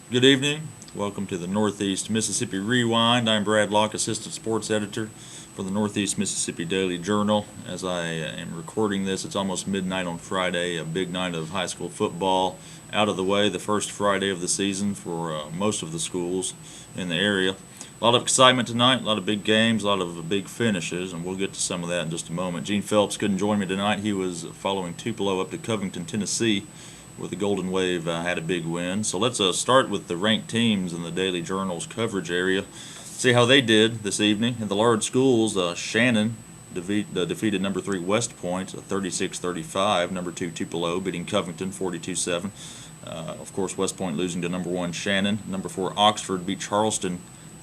Good evening. Welcome to the Northeast Mississippi Rewind. I'm Brad Locke, Assistant Sports Editor for the Northeast Mississippi Daily Journal. As I am recording this, it's almost midnight on Friday, a big night of high school football out of the way, the first Friday of the season for most of the schools in the area. A lot of excitement tonight, a lot of big games, a lot of big finishes, and we'll get to some of that in just a moment. Gene Phelps couldn't join me tonight. He was following Tupelo up to Covington, Tennessee, where the Golden Wave had a big win. So let's start with the ranked teams in the Daily Journal's coverage area. See how they did this evening. In the large schools, Shannon defeated number 3 West Point 36-35. Number 2 Tupelo beating Covington 42-7. Of course, West Point losing to number 1 Shannon. Number 4 Oxford beat Charleston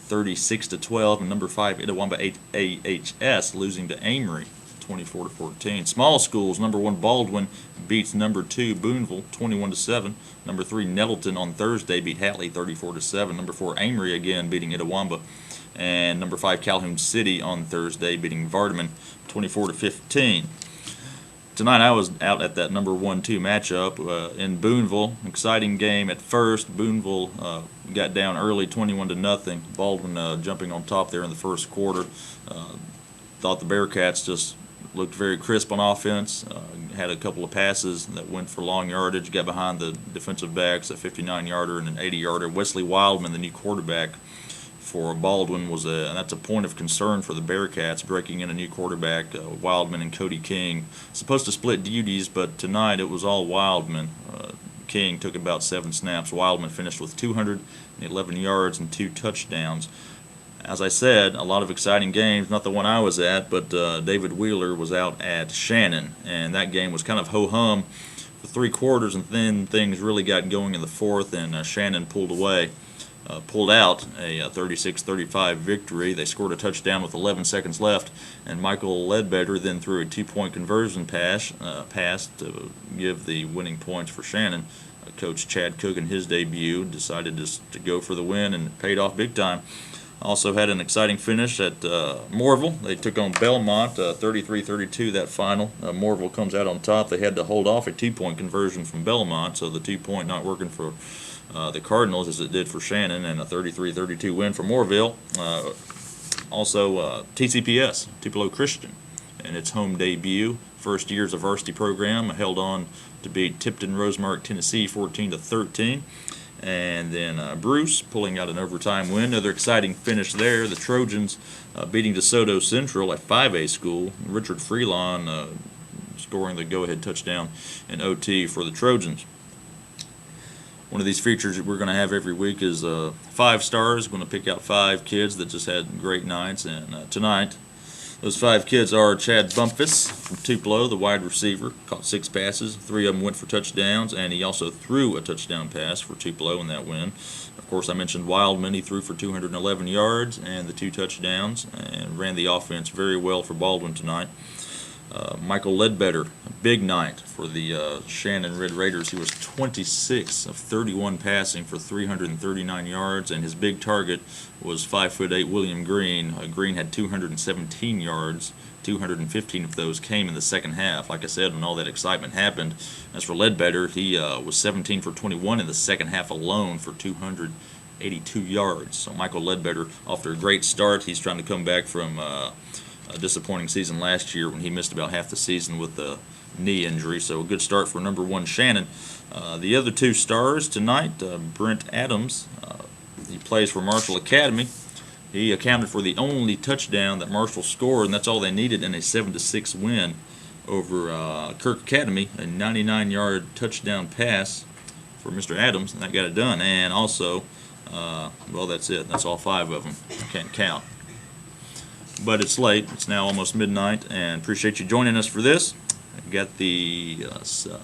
36-12, and number 5 Itawamba AHS losing to Amory 24-14. Small schools, number 1 Baldwin beats number 2 Boonville 21-7. Number 3 Nettleton on Thursday beat Hatley 34-7. Number 4 Amory again beating Itawamba, and number 5 Calhoun City on Thursday beating Vardaman 24-15. Tonight I was out at that number 1-2 matchup in Boonville. Exciting game at first. Boonville got down early 21-0. Baldwin jumping on top there in the first quarter. Thought the Bearcats just looked very crisp on offense, had a couple of passes that went for long yardage, got behind the defensive backs, a 59-yarder and an 80-yarder. Wesley Wildman, the new quarterback for Baldwin, and that's a point of concern for the Bearcats, breaking in a new quarterback, Wildman and Cody King. Supposed to split duties, but tonight it was all Wildman. King took about 7 snaps. Wildman finished with 211 yards and 2 touchdowns. As I said, a lot of exciting games, not the one I was at, but David Wheeler was out at Shannon, and that game was kind of ho-hum for 3 quarters, and then things really got going in the fourth, and Shannon pulled out a 36-35 victory. They scored a touchdown with 11 seconds left, and Michael Ledbetter then threw a 2-point conversion pass to give the winning points for Shannon. Coach Chad Cook in his debut decided just to go for the win, and it paid off big time. Also had an exciting finish at Moorville. They took on Belmont 33-32 that final. Moorville comes out on top. They had to hold off a 2-point conversion from Belmont, so the 2-point not working for the Cardinals as it did for Shannon, and a 33-32 win for Moorville. Also TCPS, Tupelo Christian, in its home debut. First year as a varsity program, held on to beat Tipton Rosemark, Tennessee 14-13. And then Bruce pulling out an overtime win. Another exciting finish there. The Trojans beating DeSoto Central at 5A school. Richard Freelon scoring the go-ahead touchdown in OT for the Trojans. One of these features that we're going to have every week is 5 stars. We're going to pick out 5 kids that just had great nights. And tonight, those 5 kids are Chad Bumpus from Tupelo, the wide receiver, caught 6 passes. 3 of them went for touchdowns, and he also threw a touchdown pass for Tupelo in that win. Of course, I mentioned Wildman. He threw for 211 yards and the 2 touchdowns, and ran the offense very well for Baldwin tonight. Michael Ledbetter, a big night for the Shannon Red Raiders. He was 26 of 31 passing for 339 yards, and his big target was 5'8" William Green. Green had 217 yards. 215 of those came in the second half. Like I said, when all that excitement happened, as for Ledbetter, he was 17 for 21 in the second half alone for 282 yards. So Michael Ledbetter off to a great start. He's trying to come back from a disappointing season last year when he missed about half the season with the knee injury. So a good start for number 1 Shannon. The other 2 stars tonight, Brent Adams, he plays for Marshall Academy. He accounted for the only touchdown that Marshall scored, and that's all they needed in a 7-6 win over Kirk Academy. A 99-yard touchdown pass for Mr. Adams, and that got it done. And also, well, that's it. That's all 5 of them. Can't count. But it's late. It's now almost midnight, and appreciate you joining us for this. Got the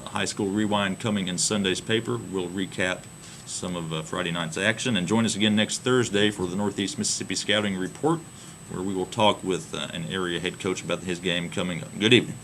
high school rewind coming in Sunday's paper. We'll recap some of Friday night's action, and join us again next Thursday for the Northeast Mississippi Scouting Report, where we will talk with an area head coach about his game coming up. Good evening.